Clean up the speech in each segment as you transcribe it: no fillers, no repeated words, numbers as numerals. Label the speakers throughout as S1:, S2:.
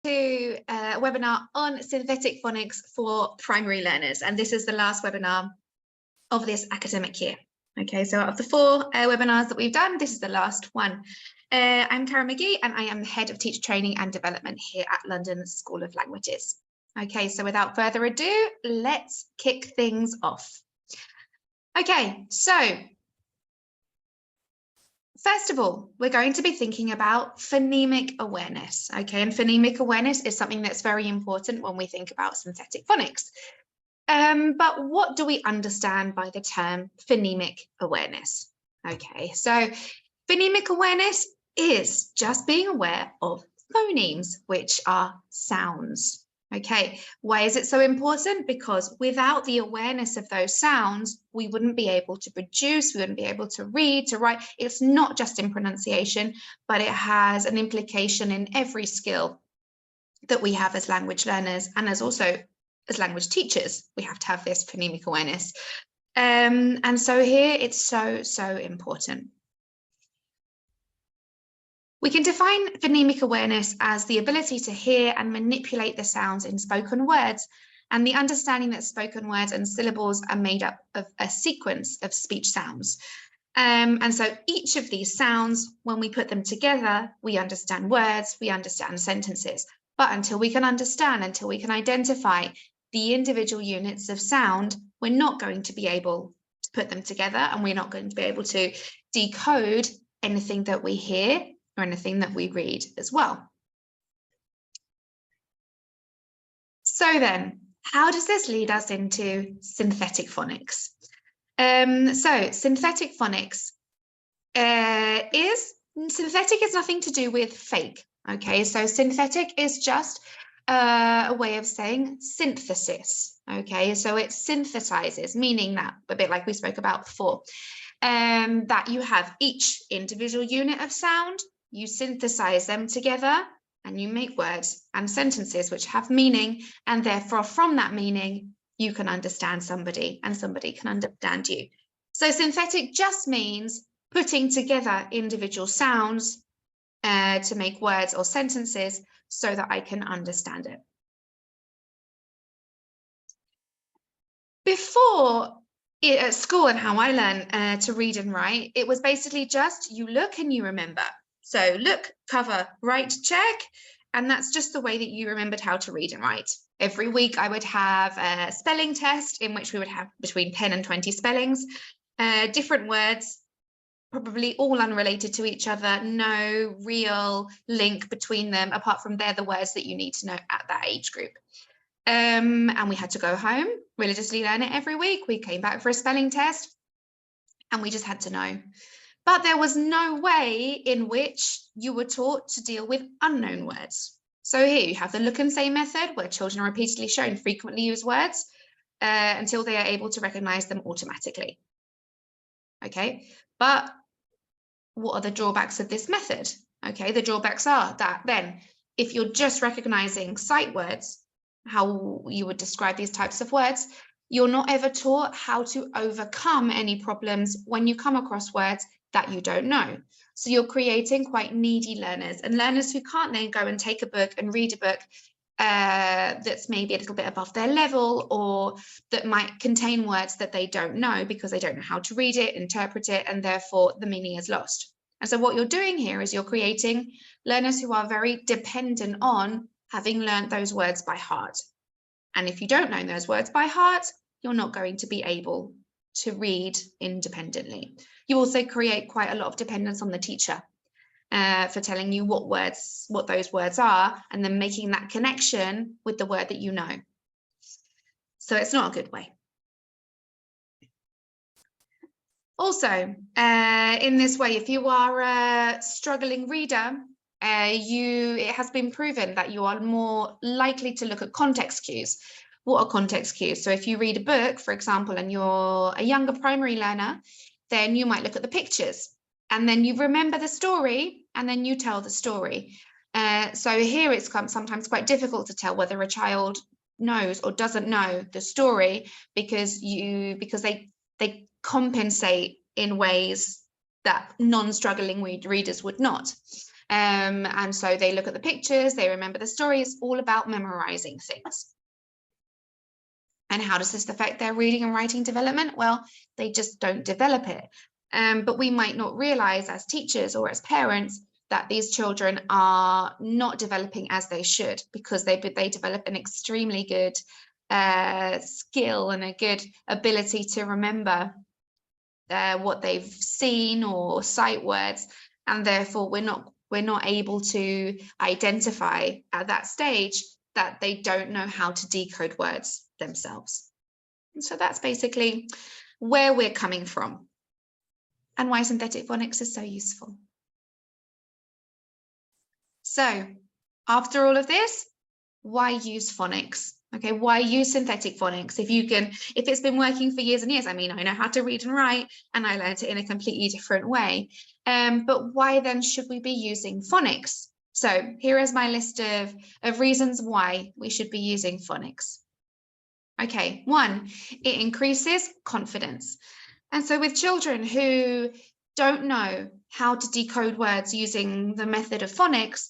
S1: to a webinar on synthetic phonics for primary learners, and this is the last webinar of this academic year. Okay, so out of the 4 webinars that we've done, this is the last one. I'm Karen McGhie, and I am the Head of Teacher Training and Development here at London School of Languages. Okay, so without further ado, let's kick things off. Okay, so first of all, we're going to be thinking about phonemic awareness, okay? And phonemic awareness is something that's very important when we think about synthetic phonics. But what do we understand by the term phonemic awareness? Okay, so phonemic awareness is just being aware of phonemes, which are sounds. Okay, why is it so important? Because without the awareness of those sounds, we wouldn't be able to produce, we wouldn't be able to read, to write. It's not just in pronunciation, but it has an implication in every skill that we have as language learners, and as also as language teachers, we have to have this phonemic awareness. And so here it's so important. We can define phonemic awareness as the ability to hear and manipulate the sounds in spoken words, and the understanding that spoken words and syllables are made up of a sequence of speech sounds. And so each of these sounds, when we put them together, we understand words, we understand sentences. But until we can understand, until we can identify the individual units of sound, we're not going to be able to put them together, and we're not going to be able to decode anything that we hear or anything that we read as well. So then, how does this lead us into synthetic phonics? So synthetic phonics synthetic is nothing to do with fake. Okay, so synthetic is just a way of saying synthesis. Okay, so it synthesizes, meaning that, a bit like we spoke about before, that you have each individual unit of sound, you synthesize them together, and you make words and sentences which have meaning, and therefore from that meaning you can understand somebody and somebody can understand you. So synthetic just means putting together individual sounds to make words or sentences so that I can understand it. Before at school and how I learned to read and write, it was basically just you look and you remember. So look, cover, write, check, and that's just the way that you remembered how to read and write. Every week I would have a spelling test in which we would have between 10 and 20 spellings, different words, probably all unrelated to each other, no real link between them, apart from they're the words that you need to know at that age group. And we had to go home, religiously learn it every week. We came back for a spelling test and we just had to know. But there was no way in which you were taught to deal with unknown words. So here you have the look and say method, where children are repeatedly shown frequently used words until they are able to recognize them automatically. Okay, but what are the drawbacks of this method? Okay, the drawbacks are that then if you're just recognizing sight words, how you would describe these types of words, you're not ever taught how to overcome any problems when you come across words that you don't know. So you're creating quite needy learners, and learners who can't then go and take a book and read a book that's maybe a little bit above their level, or that might contain words that they don't know because they don't know how to read it, interpret it, and therefore the meaning is lost. And so what you're doing here is you're creating learners who are very dependent on having learned those words by heart. And if you don't know those words by heart, you're not going to be able to read independently. You also create quite a lot of dependence on the teacher for telling you what those words are, and then making that connection with the word that you know. So it's not a good way. Also, in this way, if you are a struggling reader, it has been proven that you are more likely to look at context cues. What are context cues? So if you read a book, for example, and you're a younger primary learner, then you might look at the pictures and then you remember the story and then you tell the story. So here it's sometimes quite difficult to tell whether a child knows or doesn't know the story because they compensate in ways that non-struggling readers would not. And so they look at the pictures, they remember the story. It's all about memorizing things. And how does this affect their reading and writing development? Well, they just don't develop it. But we might not realize as teachers or as parents that these children are not developing as they should, because they develop an extremely good skill and a good ability to remember what they've seen or sight words, and therefore we're not able to identify at that stage that they don't know how to decode words themselves. And so that's basically where we're coming from and why synthetic phonics is so useful. So after all of this, why use phonics? Okay, why use synthetic phonics? If it's been working for years and years, I mean, I know how to read and write, and I learned it in a completely different way. But why then should we be using phonics? So here is my list of reasons why we should be using phonics. Okay, 1, it increases confidence. And so with children who don't know how to decode words using the method of phonics,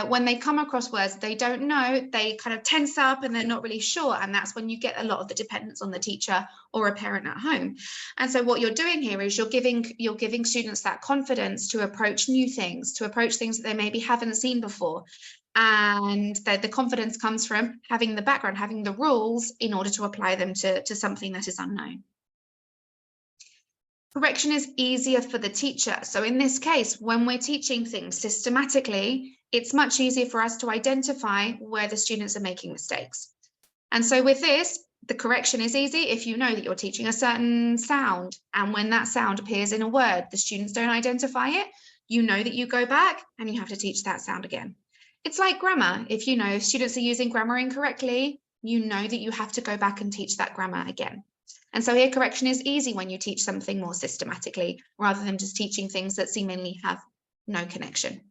S1: when they come across words they don't know, they kind of tense up and they're not really sure. And that's when you get a lot of the dependence on the teacher or a parent at home. And so what you're doing here is you're giving students that confidence to approach new things, to approach things that they maybe haven't seen before. And the confidence comes from having the background, having the rules in order to apply them to something that is unknown. Correction is easier for the teacher. So in this case, when we're teaching things systematically, it's much easier for us to identify where the students are making mistakes. And so with this, the correction is easy if you know that you're teaching a certain sound, and when that sound appears in a word, the students don't identify it, you know that you go back and you have to teach that sound again. It's like grammar. If you know if students are using grammar incorrectly, you know that you have to go back and teach that grammar again. And so here correction is easy when you teach something more systematically, rather than just teaching things that seemingly have no connection.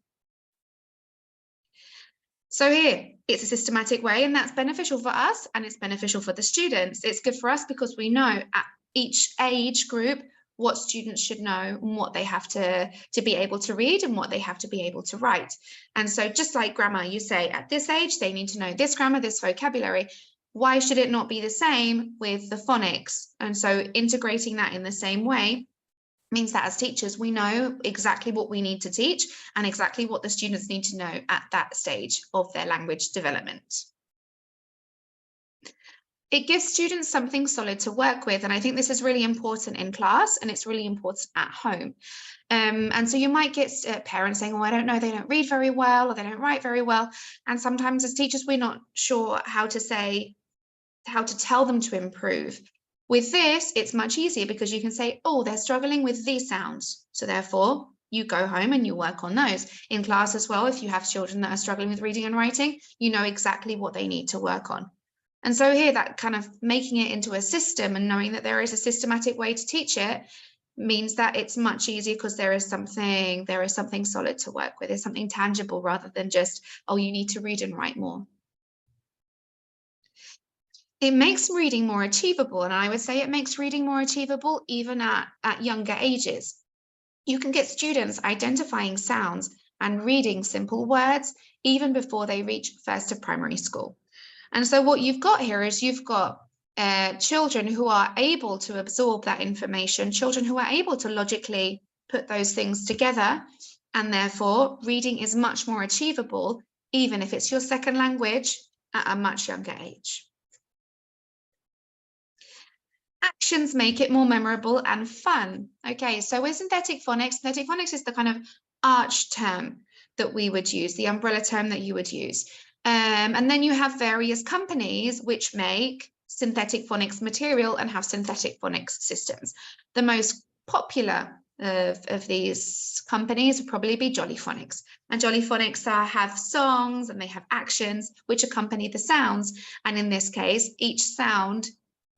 S1: So here, it's a systematic way, and that's beneficial for us and it's beneficial for the students. It's good for us because we know at each age group what students should know and what they have to be able to read and what they have to be able to write. And so just like grammar, you say at this age, they need to know this grammar, this vocabulary. Why should it not be the same with the phonics? And so integrating that in the same way means that as teachers, we know exactly what we need to teach and exactly what the students need to know at that stage of their language development. It gives students something solid to work with. And I think this is really important in class and it's really important at home. And so you might get parents saying, oh, I don't know, they don't read very well or they don't write very well. And sometimes as teachers, we're not sure how to tell them to improve. With this, it's much easier because you can say, oh, they're struggling with these sounds. So therefore, you go home and you work on those. In class as well, if you have children that are struggling with reading and writing, you know exactly what they need to work on. And so here, that kind of making it into a system and knowing that there is a systematic way to teach it means that it's much easier because there is something solid to work with. There's something tangible rather than just, oh, you need to read and write more. It makes reading more achievable, and I would say it makes reading more achievable even at younger ages. You can get students identifying sounds and reading simple words even before they reach first of primary school. And so what you've got here is you've got children who are able to absorb that information, children who are able to logically put those things together, and therefore reading is much more achievable even if it's your second language at a much younger age. Actions make it more memorable and fun. Okay, so with synthetic phonics is the kind of arch term that we would use, the umbrella term that you would use. And then you have various companies which make synthetic phonics material and have synthetic phonics systems. The most popular of these companies would probably be Jolly Phonics. And Jolly Phonics have songs and they have actions which accompany the sounds. And in this case, each sound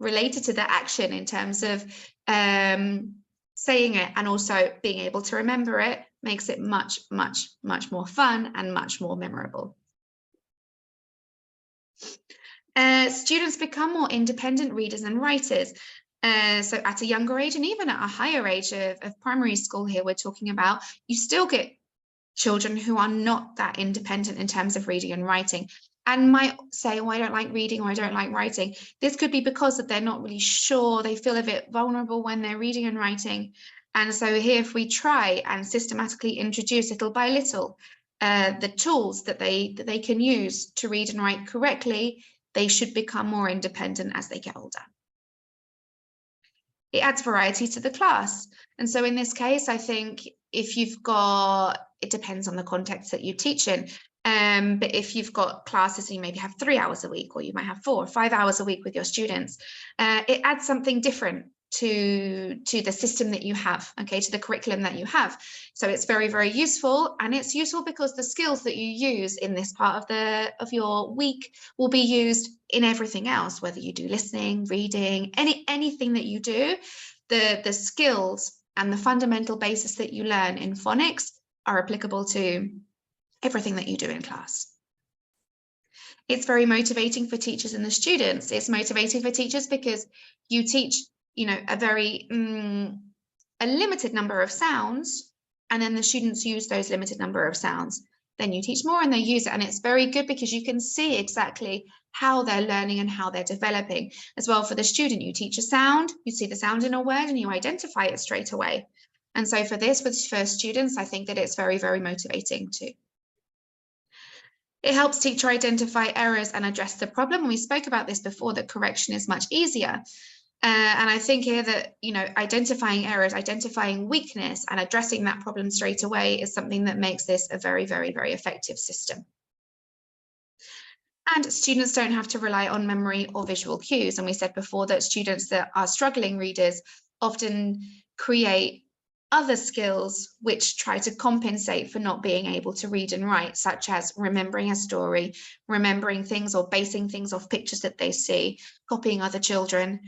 S1: related to the action in terms of saying it and also being able to remember it makes it much, much, much more fun and much more memorable. Students become more independent readers and writers. So at a younger age and even at a higher age of primary school here, we're talking about, you still get children who are not that independent in terms of reading and writing and might say, oh, I don't like reading or I don't like writing. This could be because that they're not really sure. They feel a bit vulnerable when they're reading and writing. And so here, if we try and systematically introduce little by little the tools that they can use to read and write correctly, they should become more independent as they get older. It adds variety to the class. And so in this case, I think if you've got, it depends on the context that you teach in, but if you've got classes, you maybe have 3 hours a week, or you might have 4 or 5 hours a week with your students, it adds something different to the system that you have, okay, to the curriculum that you have. So it's very, very useful, and it's useful because the skills that you use in this part of your week will be used in everything else, whether you do listening, reading, anything that you do. The skills and the fundamental basis that you learn in phonics are applicable to everything that you do in class. It's very motivating for teachers and the students. It's motivating for teachers because you teach, you know, a limited number of sounds, and then the students use those limited number of sounds. Then you teach more and they use it, and it's very good because you can see exactly how they're learning and how they're developing. As well, for the student, you teach a sound, you see the sound in a word and you identify it straight away. And so for this, for students, I think that it's very, very motivating too. It helps teacher identify errors and address the problem. We spoke about this before, that correction is much easier. And I think here that, you know, identifying errors, identifying weakness and addressing that problem straight away is something that makes this a very, very, very effective system. And students don't have to rely on memory or visual cues. And we said before that students that are struggling readers often create other skills which try to compensate for not being able to read and write, such as remembering a story, remembering things or basing things off pictures that they see, copying other children.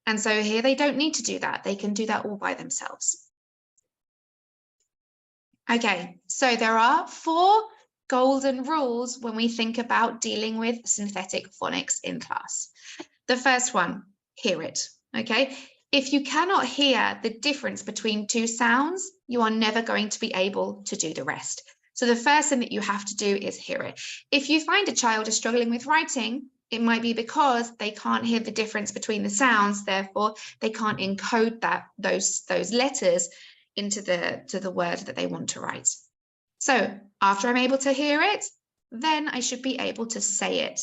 S1: And so here they don't need to do that. They can do that all by themselves. Okay, so there are 4 golden rules when we think about dealing with synthetic phonics in class. The first one, hear it, okay? If you cannot hear the difference between 2 sounds, you are never going to be able to do the rest. So the first thing that you have to do is hear it. If you find a child is struggling with writing, it might be because they can't hear the difference between the sounds, therefore they can't encode those letters into the word that they want to write. So after I'm able to hear it, then I should be able to say it.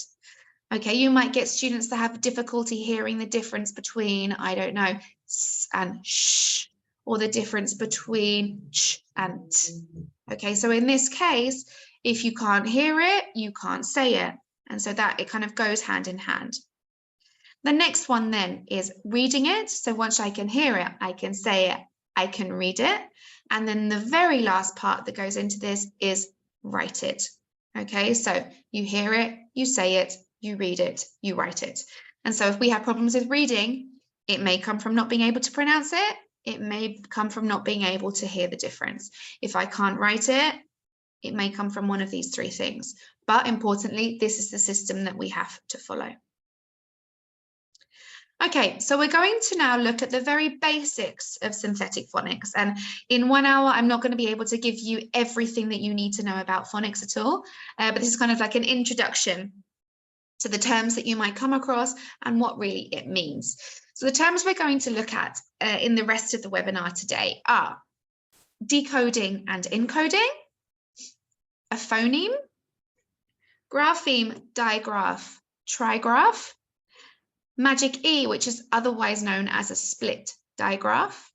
S1: Okay, you might get students that have difficulty hearing the difference between, I don't know, s and sh, or the difference between ch and t. Okay, so in this case, if you can't hear it, you can't say it. And so that it kind of goes hand in hand. The next one then is reading it. So once I can hear it, I can say it, I can read it. And then the very last part that goes into this is write it. Okay, so you hear it, you say it, you read it, you write it. And so if we have problems with reading, it may come from not being able to pronounce it. It may come from not being able to hear the difference. If I can't write it, it may come from one of these 3 things. But importantly, this is the system that we have to follow. Okay, so we're going to now look at the very basics of synthetic phonics. And in 1 hour, I'm not going to be able to give you everything that you need to know about phonics at all. But this is kind of like an introduction to the terms that you might come across and what really it means. So the terms we're going to look at in the rest of the webinar today are decoding and encoding, a phoneme, grapheme, digraph, trigraph, magic E, which is otherwise known as a split digraph,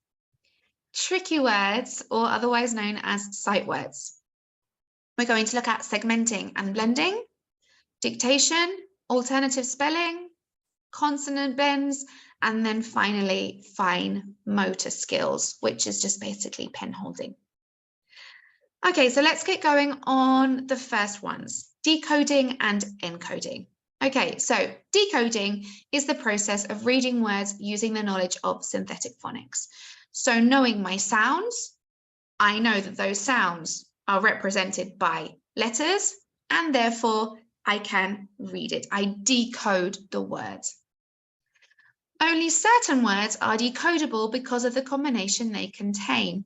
S1: tricky words, or otherwise known as sight words. We're going to look at segmenting and blending, dictation, alternative spelling, consonant bends, and then finally fine motor skills, which is just basically pen holding. Okay, so let's get going on the first ones, decoding and encoding. Okay, so decoding is the process of reading words using the knowledge of synthetic phonics. So knowing my sounds, I know that those sounds are represented by letters, and therefore I can read it. I decode the words. Only certain words are decodable because of the combination they contain.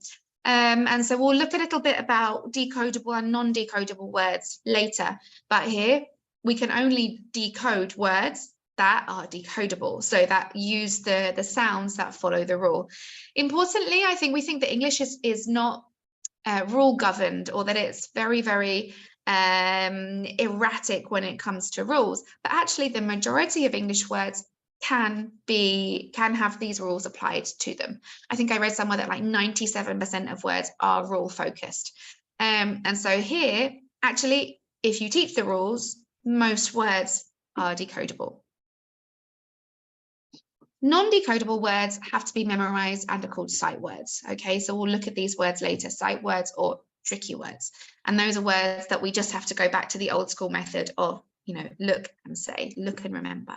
S1: And so we'll look a little bit about decodable and non-decodable words later, but here we can only decode words that are decodable, so that use the sounds that follow the rule. Importantly, I think we think that English is not rule governed, or that it's very, very erratic when it comes to rules, but actually the majority of English words can have these rules applied to them. I think I read somewhere that like 97% of words are rule focused. And so here, actually, if you teach the rules, most words are decodable. Non-decodable words have to be memorized and are called sight words. Okay, so we'll look at these words later, sight words or tricky words. And those are words that we just have to go back to the old school method of, look and say, look and remember.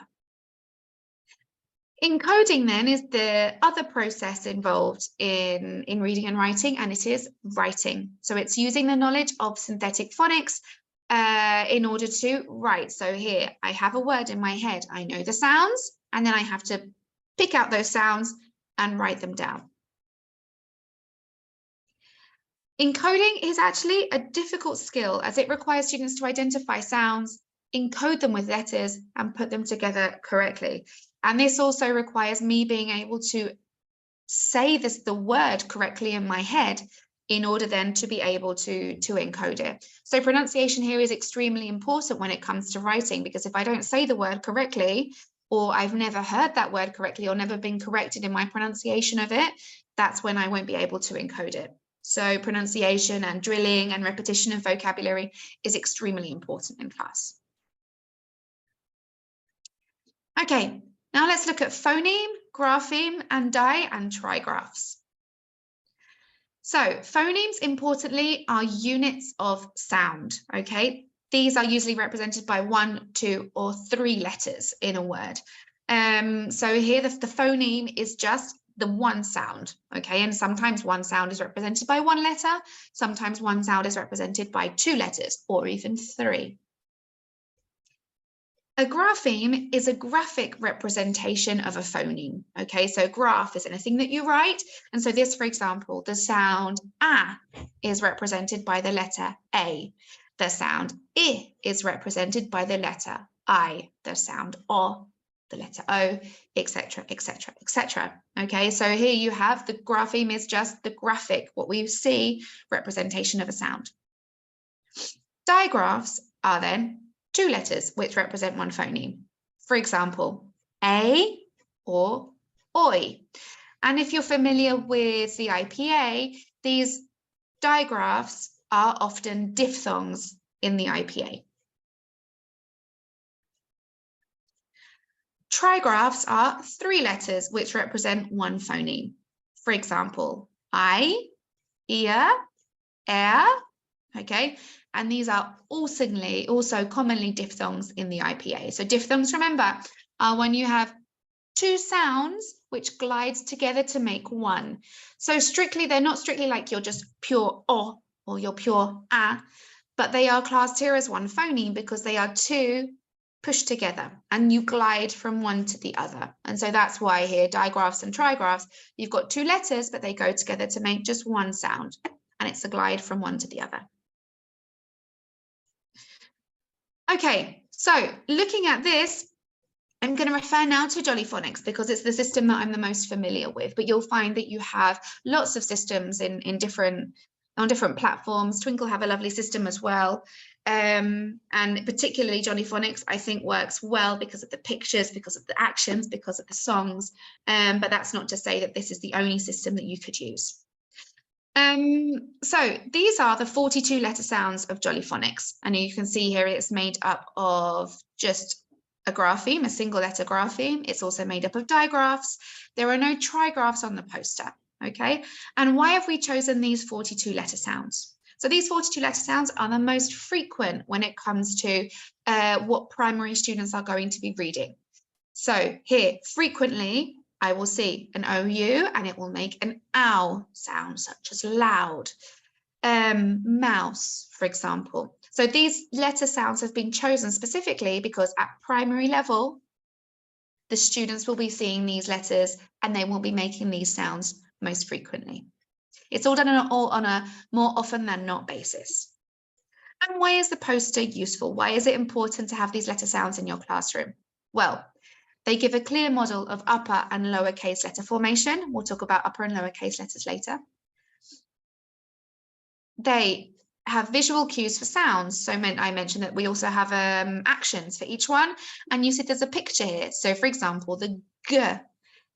S1: Encoding then is the other process involved in reading and writing, and it is writing. So it's using the knowledge of synthetic phonics in order to write. So here I have a word in my head, I know the sounds, and then I have to pick out those sounds and write them down. Encoding is actually a difficult skill, as it requires students to identify sounds, encode them with letters, and put them together correctly. And this also requires me being able to say the word correctly in my head in order then to be able to encode it. So pronunciation here is extremely important when it comes to writing, because if I don't say the word correctly, or I've never heard that word correctly, or never been corrected in my pronunciation of it, that's when I won't be able to encode it. So pronunciation and drilling and repetition of vocabulary is extremely important in class. Okay, now let's look at phoneme, grapheme, and di- and trigraphs. So phonemes, importantly, are units of sound, okay? These are usually represented by 1, 2, or 3 letters in a word. So here the phoneme is just the one sound, okay? And sometimes one sound is represented by 1 letter, sometimes one sound is represented by 2 letters, or even 3. A grapheme is a graphic representation of a phoneme, okay? So graph is anything that you write. And so this, for example, the sound A is represented by the letter A. The sound I is represented by the letter I. The sound O, the letter O, etc., etc., etc. Okay, so here you have the grapheme is just the graphic, what we see, representation of a sound. Digraphs are then 2 letters which represent one phoneme. For example, A or Oi. And if you're familiar with the IPA, these digraphs are often diphthongs in the IPA. Trigraphs are 3 letters which represent one phoneme. For example, I, ear, air, okay? And these are also commonly diphthongs in the IPA. So diphthongs, remember, are when you have 2 sounds which glides together to make one. So they're not strictly like you're just pure O or you're pure A, but they are classed here as one phoneme because they are 2 pushed together and you glide from one to the other. And so that's why here, digraphs and trigraphs, you've got 2 letters, but they go together to make just one sound. And it's a glide from one to the other. Okay, so looking at this, I'm going to refer now to Jolly Phonics because it's the system that I'm the most familiar with, but you'll find that you have lots of systems on different platforms. Twinkle have a lovely system as well. And particularly Jolly Phonics, I think, works well because of the pictures, because of the actions, because of the songs. But that's not to say that this is the only system that you could use. So these are the 42 letter sounds of Jolly Phonics. And you can see here it's made up of just a grapheme, a single letter grapheme. It's also made up of digraphs. There are no trigraphs on the poster, okay? And why have we chosen these 42 letter sounds? So these 42 letter sounds are the most frequent when it comes to what primary students are going to be reading. So here, frequently, I will see an OU and it will make an ow sound, such as loud. Mouse, for example. So these letter sounds have been chosen specifically because at primary level, the students will be seeing these letters and they will be making these sounds most frequently. It's all done on a more often than not basis. And why is the poster useful? Why is it important to have these letter sounds in your classroom? Well, they give a clear model of upper and lowercase letter formation. We'll talk about upper and lowercase letters later. They have visual cues for sounds. So I mentioned that we also have actions for each one. And you see there's a picture here. So for example, the G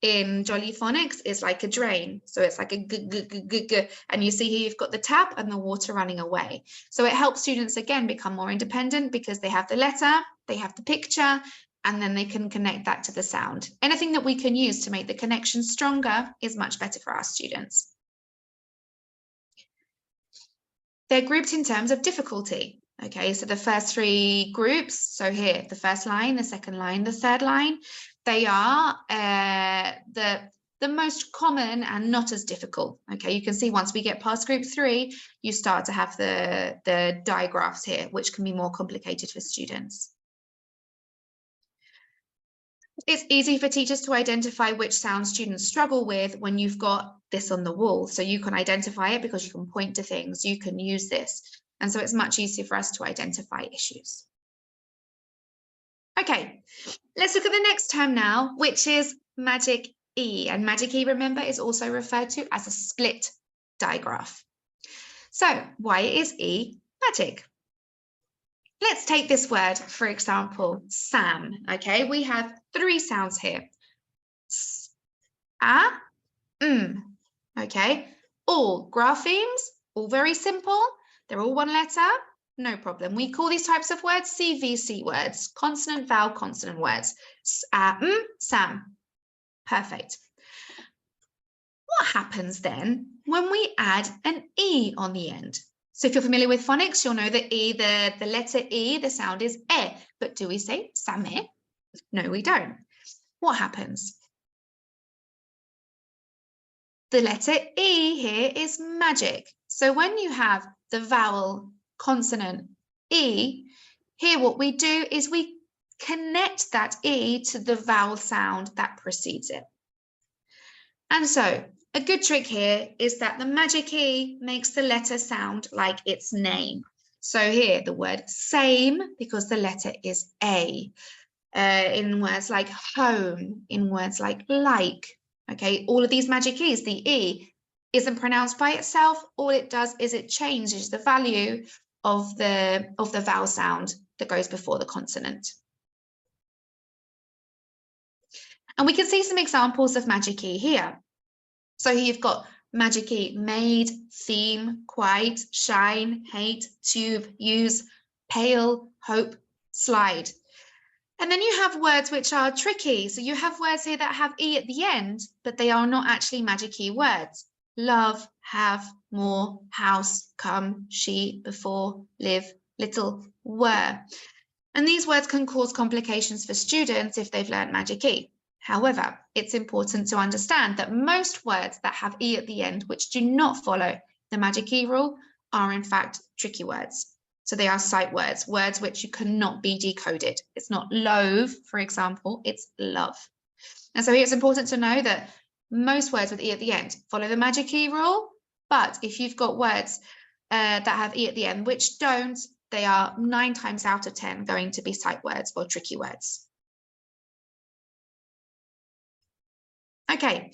S1: in Jolly Phonics is like a drain. So it's like a g, g, g, g, g. And you see here you've got the tap and the water running away. So it helps students, again, become more independent because they have the letter, they have the picture, and then they can connect that to the sound. Anything that we can use to make the connection stronger is much better for our students. They're grouped in terms of difficulty. Okay, so the first three groups, so here, the first line, the second line, the third line, they are the most common and not as difficult. Okay, you can see once we get past group 3, you start to have the digraphs here, which can be more complicated for students. It's easy for teachers to identify which sounds students struggle with when you've got this on the wall. So you can identify it because you can point to things, you can use this. And so it's much easier for us to identify issues. Okay, let's look at the next term now, which is magic E. And magic E, remember, is also referred to as a split digraph. So why is E magic? Let's take this word, for example, Sam. Okay, we have 3 sounds here. S, A, Okay, all graphemes, all very simple. They're all one letter, no problem. We call these types of words CVC words, consonant, vowel, consonant words. Sam. Perfect. What happens then when we add an E on the end? So if you're familiar with phonics, you'll know that E, the letter E, the sound is E. But do we say same? No, we don't. What happens? The letter E here is magic. So when you have the vowel consonant E, here what we do is we connect that E to the vowel sound that precedes it. And so a good trick here is that the magic E makes the letter sound like its name. So here the word same, because the letter is A. In words like home, in words like. Okay, all of these magic E's, the E isn't pronounced by itself. All it does is it changes the value of the vowel sound that goes before the consonant. And we can see some examples of magic E here. So here you've got magic E, made, theme, quite, shine, hate, tube, use, pale, hope, slide. And then you have words which are tricky. So you have words here that have E at the end, but they are not actually magic E words. Love, have, more, house, come, she, before, live, little, were. And these words can cause complications for students if they've learned magic E. However, it's important to understand that most words that have E at the end, which do not follow the magic E rule, are in fact tricky words. So they are sight words, words which you cannot be decoded. It's not loathe, for example, it's love. And so here it's important to know that most words with E at the end follow the magic E rule, but if you've got words that have E at the end which don't, they are 9 times out of 10 going to be sight words or tricky words. Okay,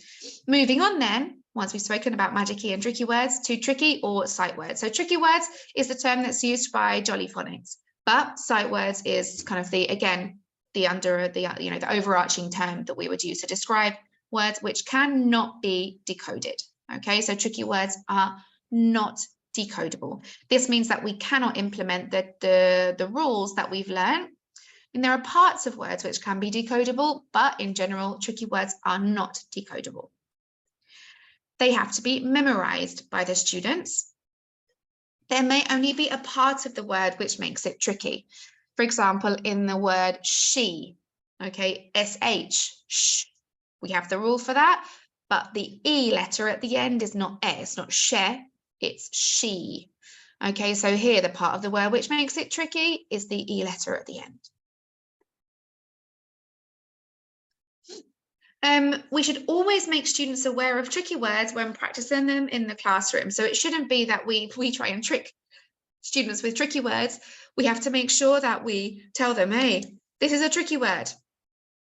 S1: moving on then, once we've spoken about magic E and tricky words, to tricky or sight words. So tricky words is the term that's used by Jolly Phonics, but sight words is kind of the overarching term that we would use to describe words which cannot be decoded. Okay, so tricky words are not decodable. This means that we cannot implement the rules that we've learned. And there are parts of words which can be decodable, but in general, tricky words are not decodable. They have to be memorized by the students. There may only be a part of the word which makes it tricky. For example, in the word she, okay, SH, sh, we have the rule for that, but the E letter at the end is not E, it's not she, it's she. Okay, so here the part of the word which makes it tricky is the E letter at the end. We should always make students aware of tricky words when practicing them in the classroom. So it shouldn't be that we try and trick students with tricky words. We have to make sure that we tell them, hey, this is a tricky word.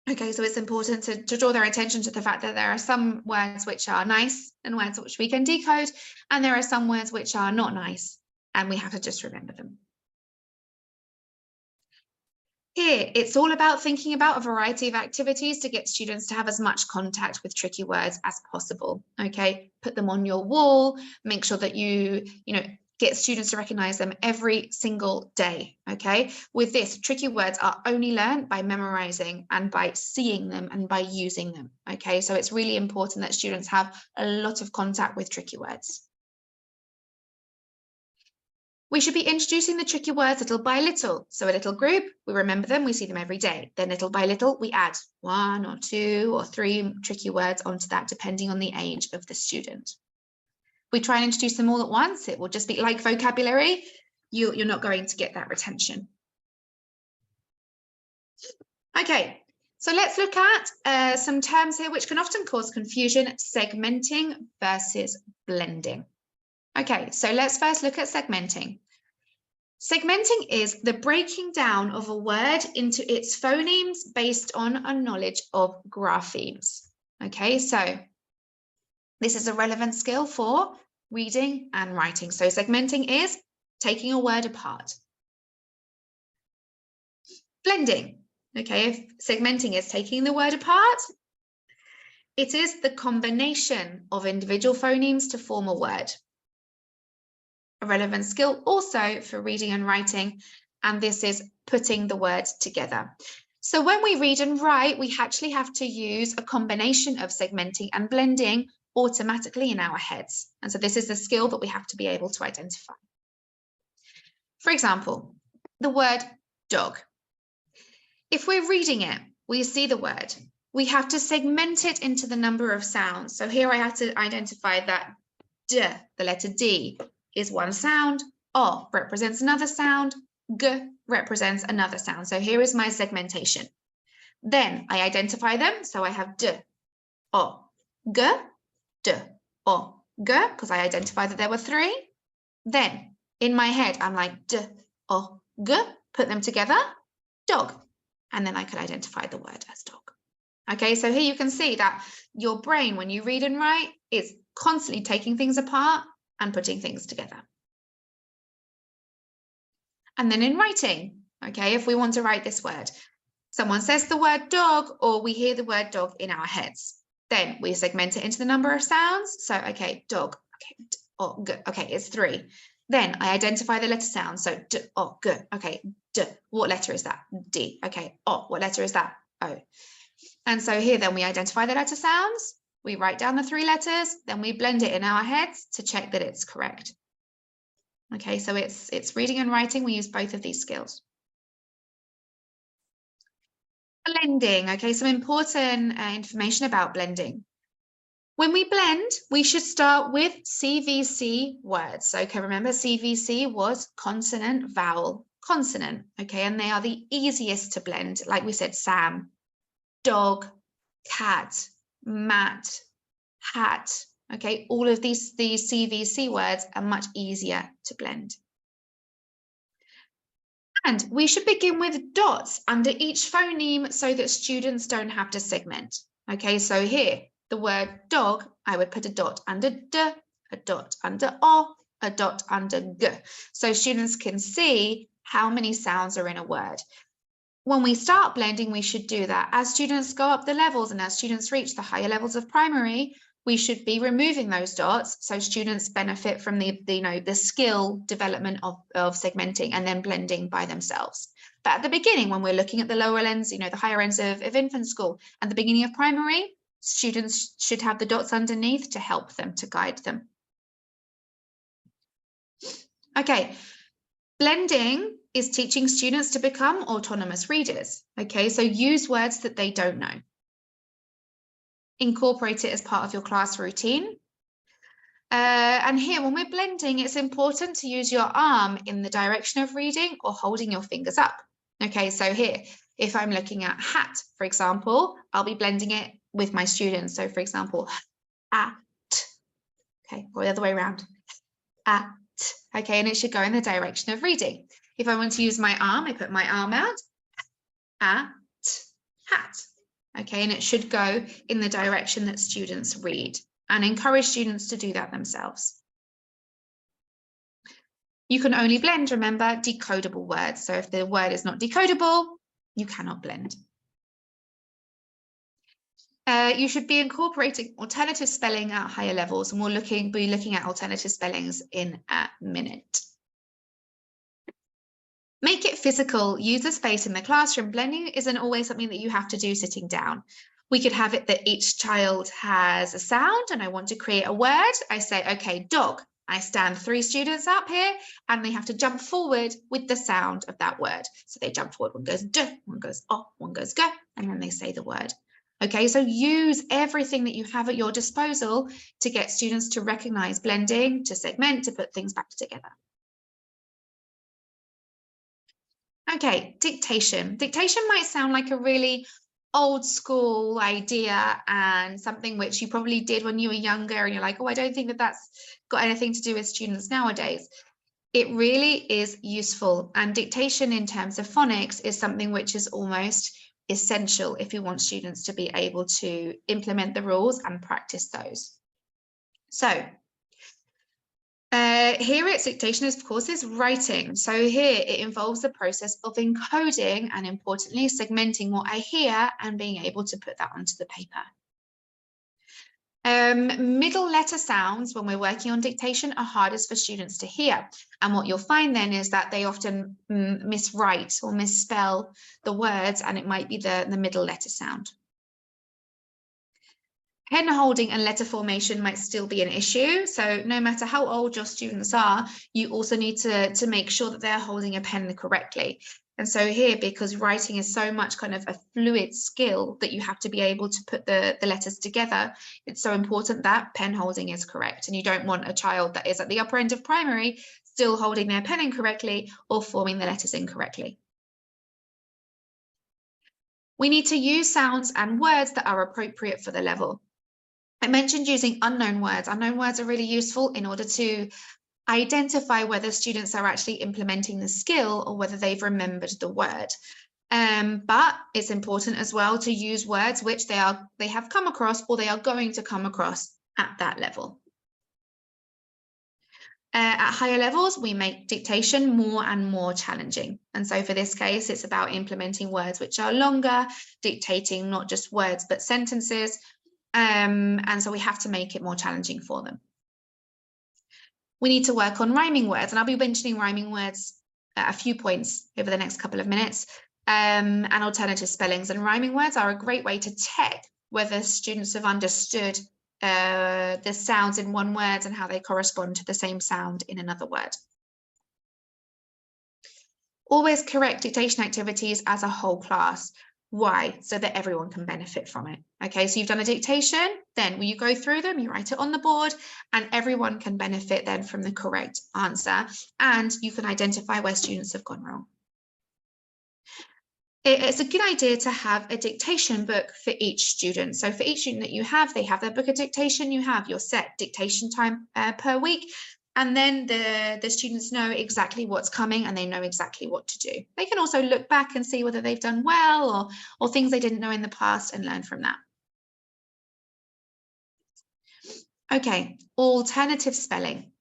S1: Okay, so it's important to draw their attention to the fact that there are some words which are nice and words which we can decode, and there are some words which are not nice, and we have to just remember them. Here, it's all about thinking about a variety of activities to get students to have as much contact with tricky words as possible. Okay, put them on your wall, make sure that you get students to recognize them every single day. Okay, with this, tricky words are only learned by memorizing and by seeing them and by using them. Okay, so it's really important that students have a lot of contact with tricky words. We should be introducing the tricky words little by little. So a little group, we remember them, we see them every day. Then little by little, we add 1 or 2 or 3 tricky words onto that, depending on the age of the student. We try and introduce them all at once. It will just be like vocabulary. You're not going to get that retention. Okay, so let's look at some terms here which can often cause confusion: segmenting versus blending. Okay, so let's first look at segmenting. Segmenting is the breaking down of a word into its phonemes based on a knowledge of graphemes. Okay, so this is a relevant skill for reading and writing. So segmenting is taking a word apart. Blending, okay, if segmenting is taking the word apart, it is the combination of individual phonemes to form a word. A relevant skill also for reading and writing, and this is putting the words together. So when we read and write, we actually have to use a combination of segmenting and blending automatically in our heads. And so this is the skill that we have to be able to identify. For example, the word dog. If we're reading it, we see the word. We have to segment it into the number of sounds. So here I have to identify that D, the letter D, is one sound, O represents another sound, G represents another sound. So here is my segmentation. Then I identify them. So I have D, O, G, D, O, G, because I identified that there were 3. Then in my head, I'm like D, O, G, put them together, dog. And then I could identify the word as dog. Okay, so here you can see that your brain, when you read and write, is constantly taking things apart and putting things together. And then in writing, okay, if we want to write this word, someone says the word dog or we hear the word dog in our heads. Then we segment it into the number of sounds. So, okay, dog, okay, d, o, g, okay, it's 3. Then I identify the letter sound. So, d, o, g, okay, d, what letter is that? D, okay, o, what letter is that? O. And so here then we identify the letter sounds, we write down the 3 letters, then we blend it in our heads to check that it's correct. Okay, so it's reading and writing, we use both of these skills. Blending, okay, some important information about blending. When we blend, we should start with CVC words. Okay, remember CVC was consonant, vowel, consonant, okay, and they are the easiest to blend. Like we said, Sam, dog, cat, mat, hat, okay, all of these CVC words are much easier to blend. And we should begin with dots under each phoneme so that students don't have to segment. Okay, so here, the word dog, I would put a dot under D, a dot under O, a dot under G. So students can see how many sounds are in a word. When we start blending, we should do that. As students go up the levels and as students reach the higher levels of primary, we should be removing those dots so students benefit from the skill development of segmenting and then blending by themselves. But at the beginning, when we're looking at the lower ends, the higher ends of infant school and the beginning of primary, students should have the dots underneath to help them, to guide them. Okay, blending is teaching students to become autonomous readers. Okay, so use words that they don't know. Incorporate it as part of your class routine. And here, when we're blending, it's important to use your arm in the direction of reading or holding your fingers up. Okay, so here, if I'm looking at hat, for example, I'll be blending it with my students. So for example, at, okay, or the other way around, at, okay, and it should go in the direction of reading. If I want to use my arm, I put my arm out, at, hat, okay, and it should go in the direction that students read, and encourage students to do that themselves. You can only blend, remember, decodable words. So if the word is not decodable, you cannot blend. You should be incorporating alternative spelling at higher levels, and we'll be looking at alternative spellings in a minute. Make it physical. Use the space in the classroom. Blending isn't always something that you have to do sitting down. We could have it that each child has a sound, and I want to create a word. I say, okay, dog. I stand 3 students up here, and they have to jump forward with the sound of that word. So they jump forward, one goes d, one goes oh, one goes go, and then they say the word. Okay, so use everything that you have at your disposal to get students to recognize blending, to segment, to put things back together. Okay, dictation. Dictation might sound like a really old school idea and something which you probably did when you were younger, and you're like, oh, I don't think that that's got anything to do with students nowadays. It really is useful, and dictation in terms of phonics is something which is almost essential if you want students to be able to implement the rules and practice those. So here it's dictation, of course, is writing. So here it involves the process of encoding and, importantly, segmenting what I hear and being able to put that onto the paper. Middle letter sounds, when we're working on dictation, are hardest for students to hear. And what you'll find then is that they often miswrite or misspell the words, and it might be the middle letter sound. Pen holding and letter formation might still be an issue. So no matter how old your students are, you also need to make sure that they're holding a pen correctly. And so here, because writing is so much kind of a fluid skill that you have to be able to put the letters together, it's so important that pen holding is correct. And you don't want a child that is at the upper end of primary still holding their pen incorrectly or forming the letters incorrectly. We need to use sounds and words that are appropriate for the level. I mentioned using unknown words. Unknown words are really useful in order to identify whether students are actually implementing the skill or whether they've remembered the word. But it's important as well to use words which they have come across or they are going to come across at that level. At higher levels, we make dictation more and more challenging. And so for this case, it's about implementing words which are longer, dictating not just words, but sentences. And so we have to make it more challenging for them. We need to work on rhyming words, and I'll be mentioning rhyming words at a few points over the next couple of minutes, and alternative spellings. And rhyming words are a great way to check whether students have understood the sounds in one word and how they correspond to the same sound in another word. Always correct dictation activities as a whole class. Why? So that everyone can benefit from it. Okay, so you've done a dictation, then when you go through them, you write it on the board, and everyone can benefit then from the correct answer, and you can identify where students have gone wrong. It's a good idea to have a dictation book for each student. So for each student that you have, they have their book of dictation, you have your set dictation time per week, and then the students know exactly what's coming and they know exactly what to do. They can also look back and see whether they've done well or things they didn't know in the past and learn from that. Okay, alternative spelling.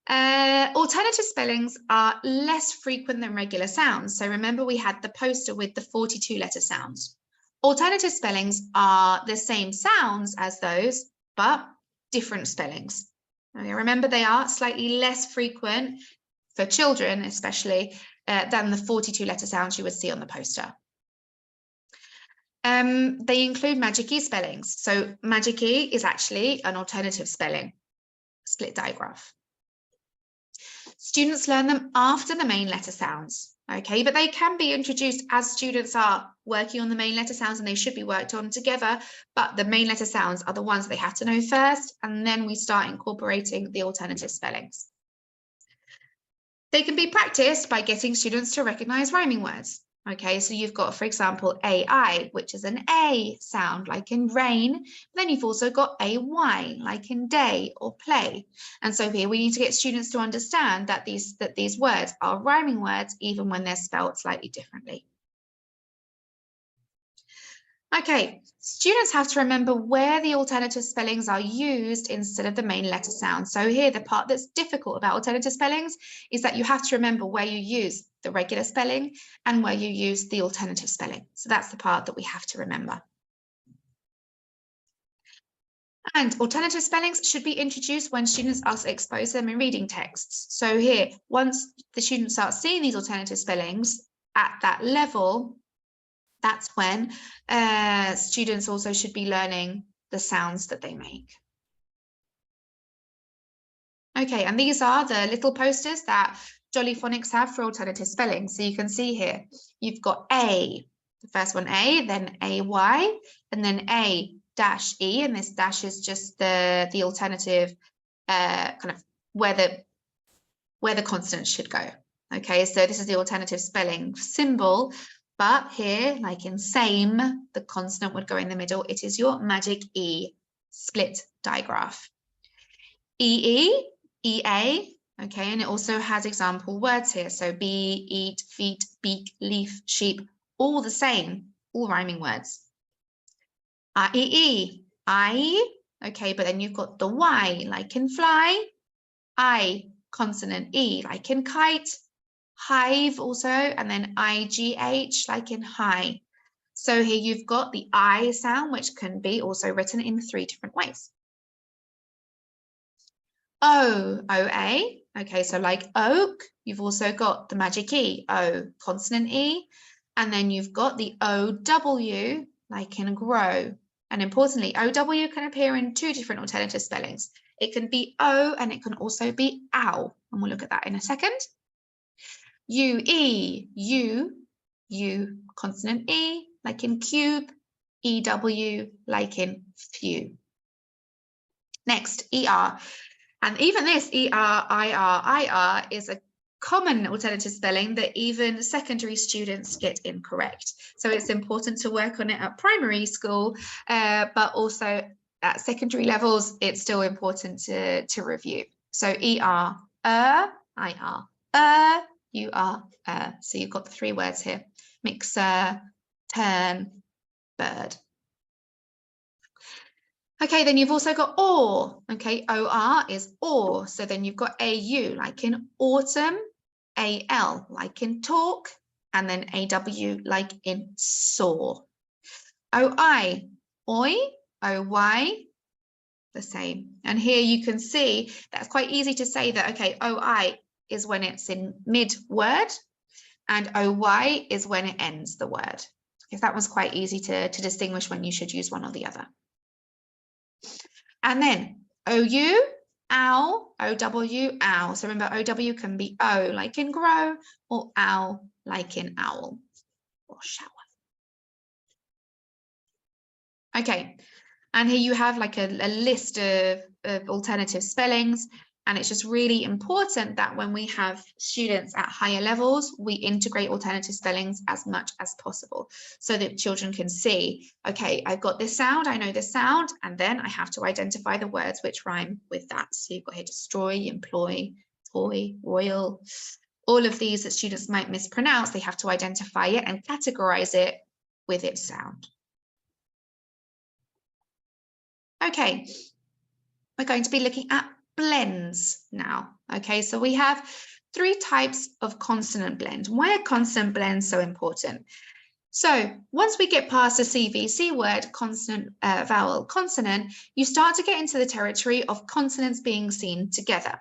S1: Alternative spellings are less frequent than regular sounds. So remember we had the poster with the 42 letter sounds. Alternative spellings are the same sounds as those, but different spellings. Okay, remember they are slightly less frequent for children, especially than the 42 letter sounds you would see on the poster. They include McGhie spellings. So McGhie is actually an alternative spelling, split digraph. Students learn them after the main letter sounds, okay, but they can be introduced as students are working on the main letter sounds, and they should be worked on together, but the main letter sounds are the ones they have to know first, and then we start incorporating the alternative spellings. They can be practiced by getting students to recognize rhyming words. Okay, so you've got, for example, AI, which is an A sound, like in rain. Then you've also got AY, like in day or play. And so here we need to get students to understand that these words are rhyming words, even when they're spelled slightly differently. Okay, students have to remember where the alternative spellings are used instead of the main letter sound. So here, the part that's difficult about alternative spellings is that you have to remember where you use the regular spelling and where you use the alternative spelling. So that's the part that we have to remember. And alternative spellings should be introduced when students are exposed to them in reading texts. So here, once the students start seeing these alternative spellings at that level, that's when students also should be learning the sounds that they make. Okay, and these are the little posters that Jolly Phonics have for alternative spelling. So you can see here, you've got A, the first one A, then AY, and then A-E, and this dash is just the alternative kind of where the consonants should go. Okay, so this is the alternative spelling symbol. But here, like in same, the consonant would go in the middle. It is your magic E split digraph. EE, EA, okay, and it also has example words here. So bee, eat, feet, beak, leaf, sheep, all the same, all rhyming words. IEE, I, okay, but then you've got the Y, like in fly, I, consonant E, like in kite, hive also, and then IGH, like in high. So here you've got the I sound, which can be also written in 3 different ways. O, OA, okay, so like oak, you've also got the magic E, O, consonant E, and then you've got the OW, like in grow. And importantly, OW can appear in 2 different alternative spellings. It can be O and it can also be ow, and we'll look at that in a second. UE, U, consonant E, like in cube, EW, like in few. Next, ER. And even this ER, IR is a common alternative spelling that even secondary students get incorrect. So it's important to work on it at primary school, but also at secondary levels, it's still important to review. So ER, IR, UR, so you've got the 3 words here: mixer, turn, bird. Okay, then you've also got or, okay, OR is or, so then you've got AU, like in autumn, AL, like in talk, and then AW, like in saw. OI, oi, OY, the same. And here you can see that's quite easy to say that, okay, OI is when it's in mid-word, and OY is when it ends the word. Because that was quite easy to distinguish when you should use one or the other. And then OU, ow, OW, ow. So remember, OW can be O, like in grow, or ow, like in owl or shower. Okay, and here you have like a list of alternative spellings. And it's just really important that when we have students at higher levels, we integrate alternative spellings as much as possible so that children can see, okay, I've got this sound, I know this sound, and then I have to identify the words which rhyme with that. So you've got here destroy, employ, toy, royal, all of these that students might mispronounce, they have to identify it and categorize it with its sound. Okay, we're going to be looking at blends now. Okay, so we have 3 types of consonant blend. Why are consonant blends so important? So once we get past the CVC word, consonant, vowel, consonant, you start to get into the territory of consonants being seen together.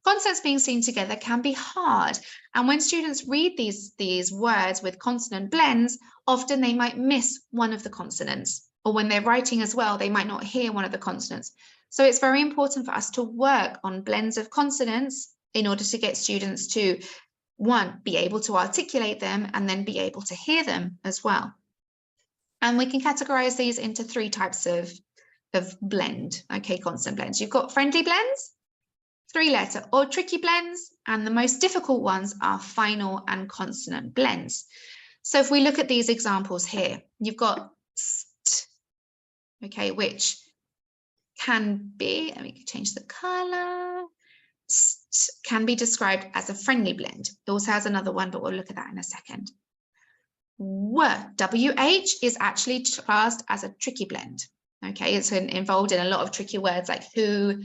S1: Consonants being seen together can be hard. And when students read these words with consonant blends, often they might miss one of the consonants. Or when they're writing as well, they might not hear one of the consonants. So it's very important for us to work on blends of consonants in order to get students to, 1, be able to articulate them and then be able to hear them as well. And we can categorize these into 3 types of blend, okay, consonant blends. You've got friendly blends, 3-letter or tricky blends, and the most difficult ones are final and consonant blends. So if we look at these examples here, you've got st, okay, which can be, let me change the color, st can be described as a friendly blend. It also has another one, but we'll look at that in a second. WH is actually classed as a tricky blend. Okay, it's involved in a lot of tricky words like who,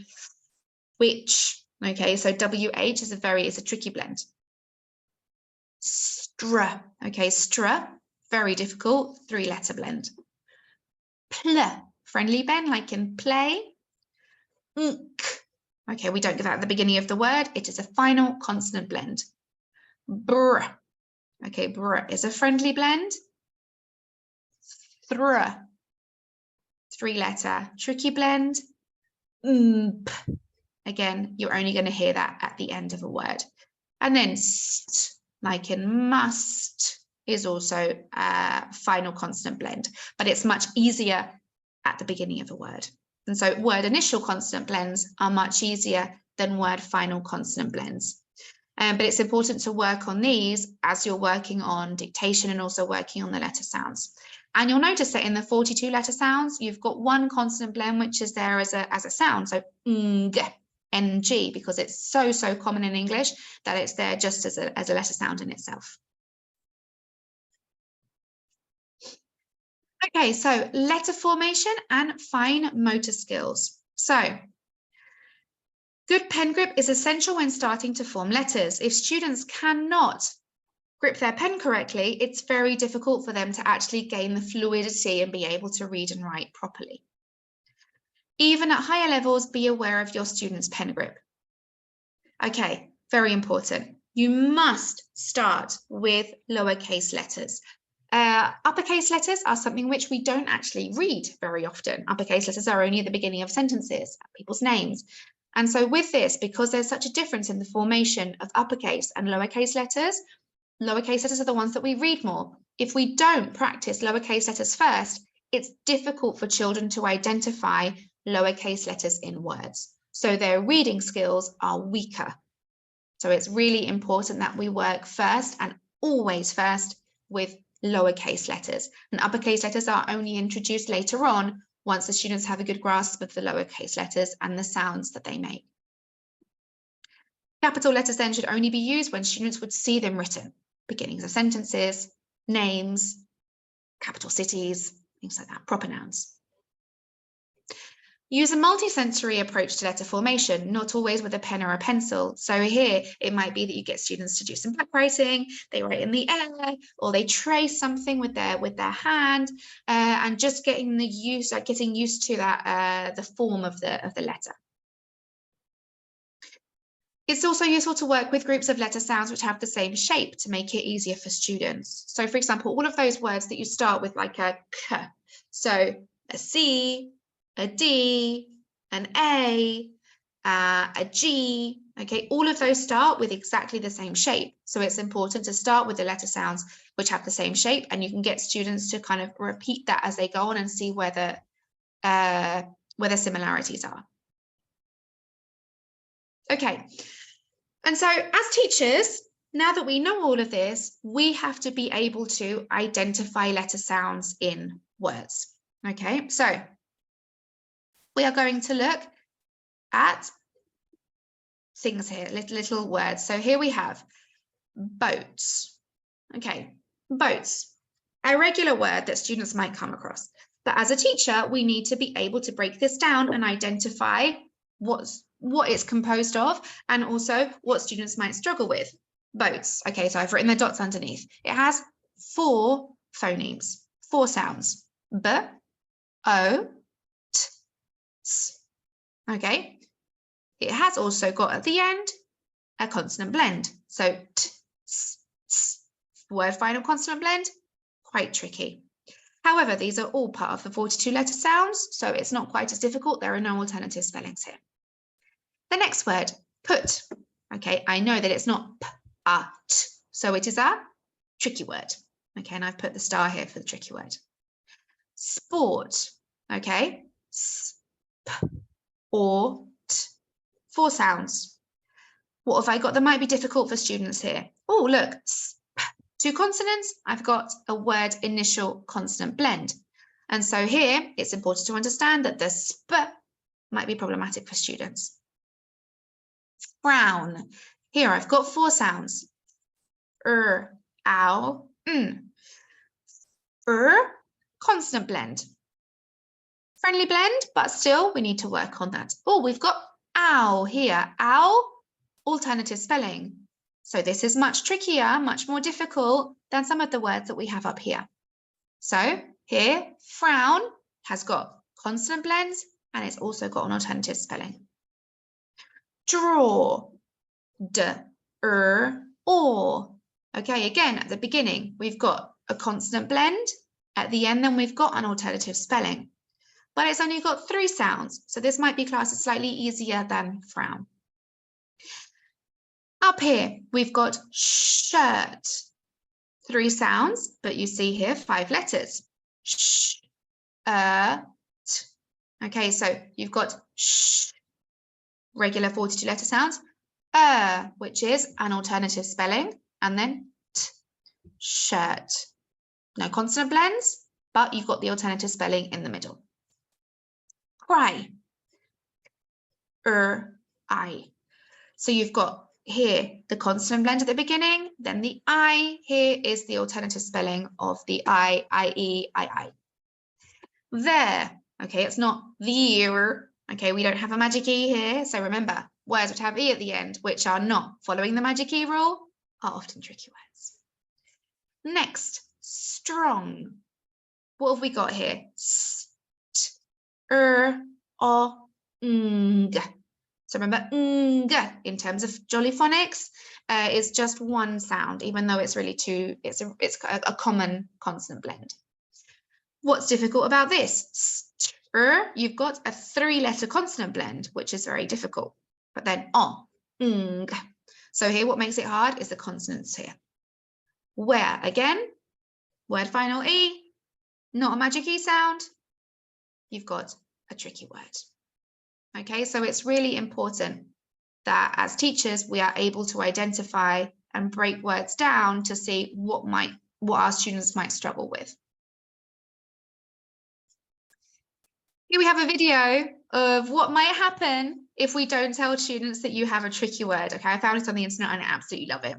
S1: which. Okay, so WH is a tricky blend. Str, okay, str, very difficult, 3-letter blend. Pl, friendly blend like in play. Nk, okay, we don't give that at the beginning of the word. It is a final consonant blend. Br, okay, br is a friendly blend. Thr, 3-letter tricky blend. Mp, again, you're only going to hear that at the end of a word. And then st, like in must, is also a final consonant blend, but it's much easier at the beginning of a word. And so word initial consonant blends are much easier than word final consonant blends. But it's important to work on these as you're working on dictation and also working on the letter sounds. And you'll notice that in the 42 letter sounds, you've got one consonant blend which is there as a sound. So ng, ng, because it's so common in English that it's there just as a letter sound in itself. Okay, so letter formation and fine motor skills. So good pen grip is essential when starting to form letters. If students cannot grip their pen correctly, it's very difficult for them to actually gain the fluidity and be able to read and write properly. Even at higher levels, be aware of your students' pen grip. Okay, very important. You must start with lowercase letters. Uppercase letters are something which we don't actually read very often. Uppercase letters are only at the beginning of sentences, people's names. And so with this, because there's such a difference in the formation of uppercase and lowercase letters are the ones that we read more. If we don't practice lowercase letters first, it's difficult for children to identify lowercase letters in words. So their reading skills are weaker. So it's really important that we work first and always first with lowercase letters, and uppercase letters are only introduced later on once the students have a good grasp of the lowercase letters and the sounds that they make. Capital letters then should only be used when students would see them written, beginnings of sentences, names, capital cities, things like that, proper nouns. Use a multi-sensory approach to letter formation, not always with a pen or a pencil. So here, it might be that you get students to do some back writing, they write in the air, or they trace something with their hand, and just getting used to that the form of the letter. It's also useful to work with groups of letter sounds which have the same shape to make it easier for students. So for example, all of those words that you start with like a k, so a C, a D, an A, a G, okay, all of those start with exactly the same shape. So it's important to start with the letter sounds which have the same shape, and you can get students to kind of repeat that as they go on and see where the similarities are. Okay, and so as teachers, now that we know all of this, we have to be able to identify letter sounds in words. Okay, so we are going to look at things here, little words. So here we have boats. Okay, boats, a regular word that students might come across. But as a teacher, we need to be able to break this down and identify what it's composed of, and also what students might struggle with. Boats. Okay, so I've written the dots underneath. It has 4 phonemes, 4 sounds. B, O, T, S. Okay. It has also got at the end a consonant blend. So T, S, S. Word final consonant blend, quite tricky. However, these are all part of the 42 letter sounds, so it's not quite as difficult. There are no alternative spellings here. The next word, put. Okay, I know that it's not p, a, t, so it is a tricky word. Okay, and I've put the star here for the tricky word. Sport. Okay, s, p, or t. 4 sounds. What have I got that might be difficult for students here? Oh, look, s, p, two consonants, I've got a word initial consonant blend. And so here, it's important to understand that the sp might be problematic for students. Frown. Here, I've got four sounds. Ow, consonant blend. Friendly blend, but still, we need to work on that. Oh, we've got ow here. Ow, alternative spelling. So this is much trickier, much more difficult than some of the words that we have up here. So here, frown has got consonant blends and it's also got an alternative spelling. Draw, or. Okay, again, at the beginning, we've got a consonant blend. At the end, then we've got an alternative spelling. But it's only got three sounds, so this might be classed as slightly easier than frown. Up here, we've got shirt. Three sounds, but you see here 5 letters. Sh, t. Okay, so you've got sh, regular 42 letter sounds, which is an alternative spelling, and then t, shirt. No consonant blends, but you've got the alternative spelling in the middle. Cry, I. So you've got here the consonant blend at the beginning, then the I. Here is the alternative spelling of the I, I-E, I-I. There, okay, it's not there. Okay, we don't have a magic E here. So remember, words which have E at the end, which are not following the magic E rule, are often tricky words. Next, strong. What have we got here? Ng. So remember, ng in terms of Jolly Phonics is just one sound, even though it's really two. It's a common consonant blend. What's difficult about this? You've got a 3-letter consonant blend, which is very difficult. But then ng. So here, what makes it hard is the consonants here. Where again, word final E, not a magic E sound. You've got a tricky word. Okay, so it's really important that as teachers, we are able to identify and break words down to see what our students might struggle with. Here we have a video of what might happen if we don't tell students that you have a tricky word. Okay, I found it on the internet and I absolutely love it.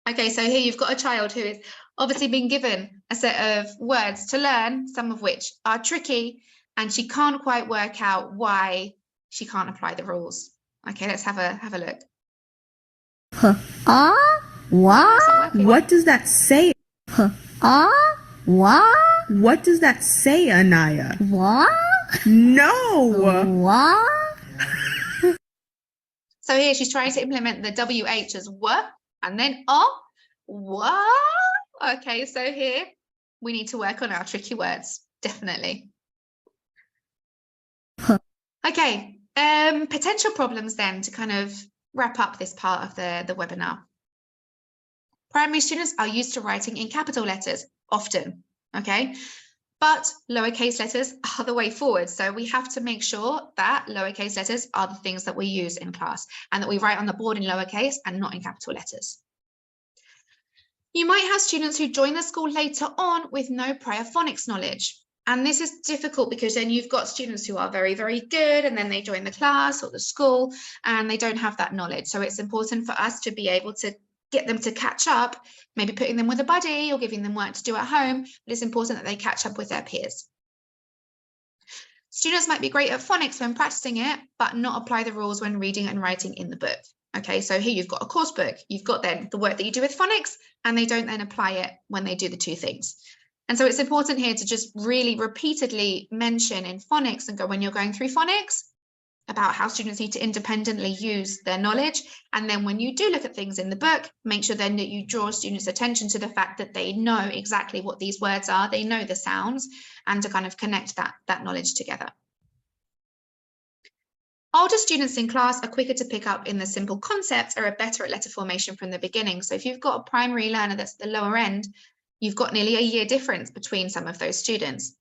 S1: Okay, so here you've got a child who is obviously being given a set of words to learn, some of which are tricky, and she can't quite work out why she can't apply the rules. Okay, let's have a look.
S2: What does that say? What does that say, Anaya? No!
S1: So here she's trying to implement the WH as W and then wa. Okay, so here we need to work on our tricky words, definitely. Okay, potential problems then to kind of wrap up this part of the webinar. Primary students are used to writing in capital letters often, okay? But lowercase letters are the way forward. So we have to make sure that lowercase letters are the things that we use in class and that we write on the board in lowercase and not in capital letters. You might have students who join the school later on with no prior phonics knowledge. And this is difficult because then you've got students who are very, very good and then they join the class or the school and they don't have that knowledge. So it's important for us to be able to get them to catch up, maybe putting them with a buddy or giving them work to do at home, but it's important that they catch up with their peers. Students might be great at phonics when practicing it, but not apply the rules when reading and writing in the book. Okay, so here you've got a course book, you've got then the work that you do with phonics, and they don't then apply it when they do the two things. And so it's important here to just really repeatedly mention in phonics and go when you're going through phonics about how students need to independently use their knowledge. And then when you do look at things in the book, make sure then that you draw students' attention to the fact that they know exactly what these words are, they know the sounds, and to kind of connect that knowledge together. Older students in class are quicker to pick up in the simple concepts or are better at letter formation from the beginning. So if you've got a primary learner that's at the lower end, you've got nearly a year difference between some of those students.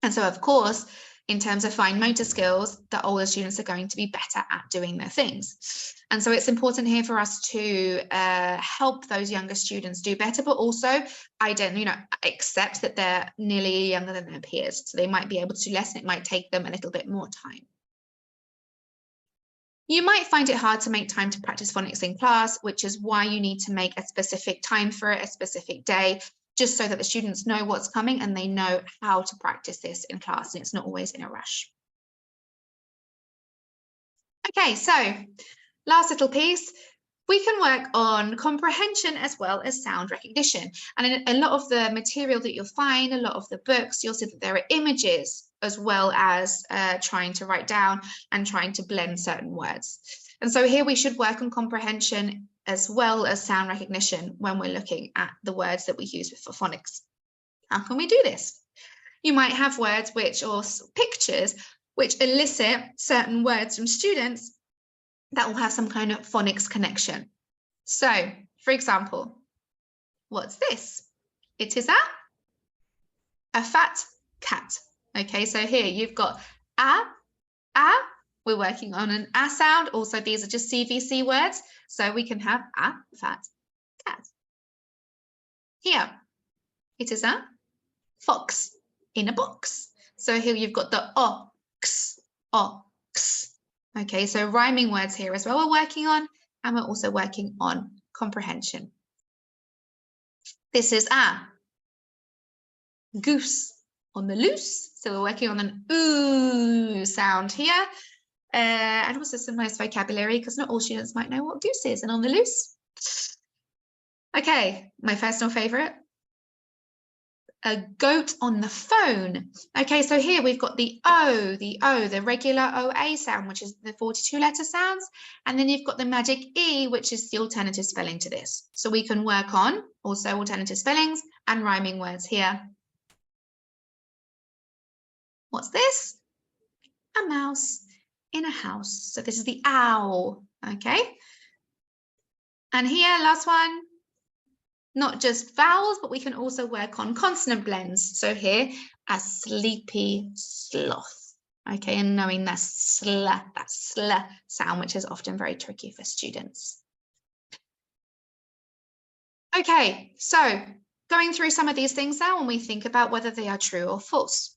S1: And so, of course, in terms of fine motor skills, the older students are going to be better at doing their things. And so it's important here for us to help those younger students do better, but also accept that they're nearly younger than their peers. So they might be able to do less and it might take them a little bit more time. You might find it hard to make time to practice phonics in class, which is why you need to make a specific time for it, a specific day, just so that the students know what's coming and they know how to practice this in class, and it's not always in a rush. Okay, so last little piece, we can work on comprehension as well as sound recognition. And in a lot of the material that you'll find, a lot of the books, you'll see that there are images as well as trying to write down and trying to blend certain words. And so here we should work on comprehension as well as sound recognition when we're looking at the words that we use for phonics. How can we do this? You might have words or pictures which elicit certain words from students that will have some kind of phonics connection. So, for example, what's this? It is a fat cat. Okay, so here you've got a. We're working on an a sound. Also, these are just CVC words. So we can have a fat cat. Here, it is a fox in a box. So here you've got the ox. Okay, so rhyming words here as well we're working on, and we're also working on comprehension. This is a goose on the loose. So we're working on an ooh sound here. And also some nice vocabulary because not all students might know what goose is and on the loose. Okay, my personal favorite. A goat on the phone. Okay, so here we've got the O, the regular OA sound, which is the 42 letter sounds. And then you've got the magic E, which is the alternative spelling to this. So we can work on also alternative spellings and rhyming words here. What's this? A mouse in a house. So this is the owl, okay? And here, last one. Not just vowels, but we can also work on consonant blends. So here, a sleepy sloth. Okay, and knowing that sl sound, which is often very tricky for students. Okay, so going through some of these things now when we think about whether they are true or false.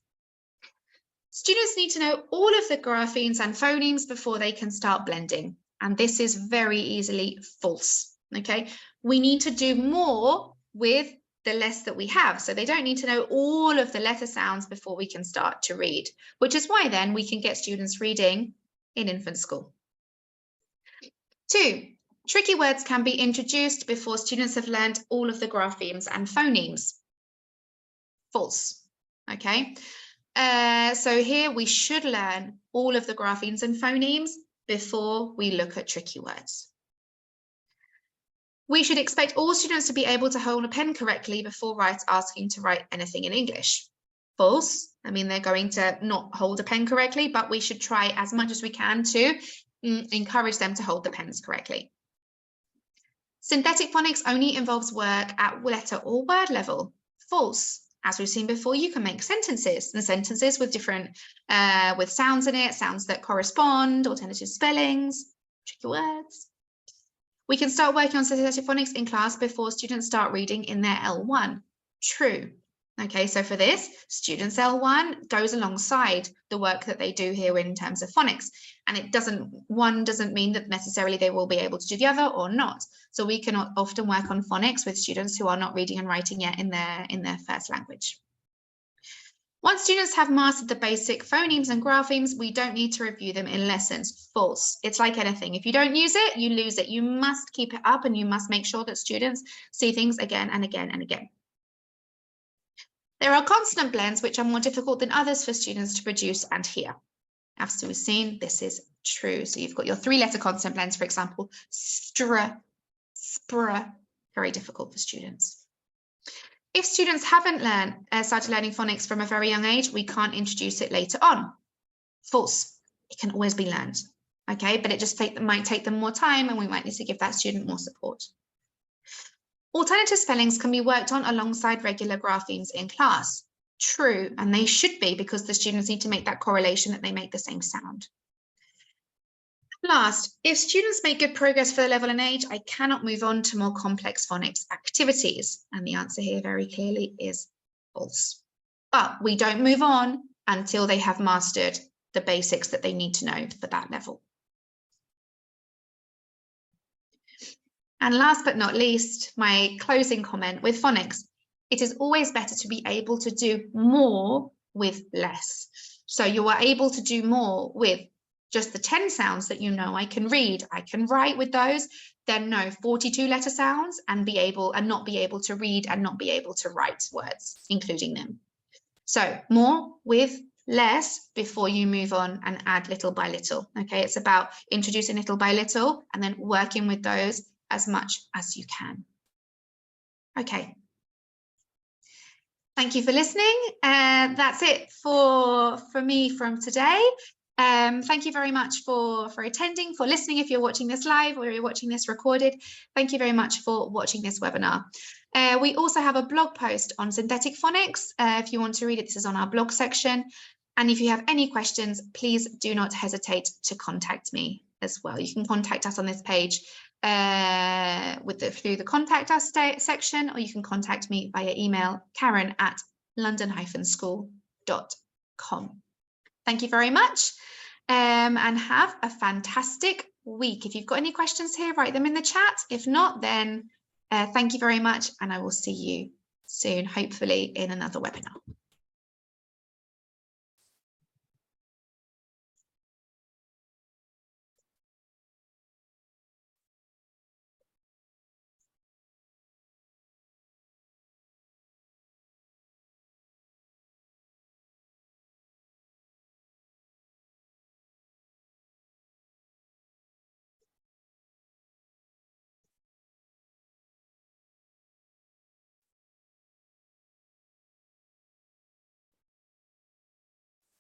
S1: Students need to know all of the graphemes and phonemes before they can start blending. And this is very easily false. Okay, we need to do more with the less that we have. So they don't need to know all of the letter sounds before we can start to read, which is why then we can get students reading in infant school. 2, tricky words can be introduced before students have learned all of the graphemes and phonemes. False. Okay, so here we should learn all of the graphemes and phonemes before we look at tricky words. We should expect all students to be able to hold a pen correctly before asking to write anything in English. False. I mean, they're going to not hold a pen correctly, but we should try as much as we can to encourage them to hold the pens correctly. Synthetic phonics only involves work at letter or word level. False. As we've seen before, you can make sentences, and sentences with different, with sounds in it, sounds that correspond, alternative spellings, tricky words. We can start working on synthetic phonics in class before students start reading in their L1. True. Okay, so for this, students L1 goes alongside the work that they do here in terms of phonics. And one doesn't mean that necessarily they will be able to do the other or not. So we can often work on phonics with students who are not reading and writing yet in their first language. Once students have mastered the basic phonemes and graphemes, we don't need to review them in lessons. False. It's like anything. If you don't use it, you lose it. You must keep it up and you must make sure that students see things again and again and again. There are consonant blends which are more difficult than others for students to produce and hear. As we've seen, this is true. So you've got your 3-letter consonant blends, for example, str, spr, very difficult for students. If students haven't started learning phonics from a very young age, we can't introduce it later on. False. It can always be learned. Okay, but it just might take them more time and we might need to give that student more support. Alternative spellings can be worked on alongside regular graphemes in class. true, and they should be, because the students need to make that correlation that they make the same sound. Last, if students make good progress for the level and age, I cannot move on to more complex phonics activities. And the answer here very clearly is false. But we don't move on until they have mastered the basics that they need to know for that level. And last but not least, my closing comment with phonics, it is always better to be able to do more with less. So you are able to do more with just the 10 sounds that you know I can read, I can write with those, then know 42 letter sounds and not be able to read and not be able to write words, including them. So more with less before you move on and add little by little. Okay, it's about introducing little by little and then working with those as much as you can. Okay. Thank you for listening. That's it for me from today. Thank you very much for attending, for listening if you're watching this live or you're watching this recorded. Thank you very much for watching this webinar. We also have a blog post on synthetic phonics. If you want to read it, this is on our blog section. And if you have any questions, please do not hesitate to contact me as well. You can contact us on this page through the contact us section, or you can contact me via email, karen@london-school.com. Thank you very much, and have a fantastic week. If you've got any questions here, write them in the chat. If not, then thank you very much, and I will see you soon, hopefully in another webinar.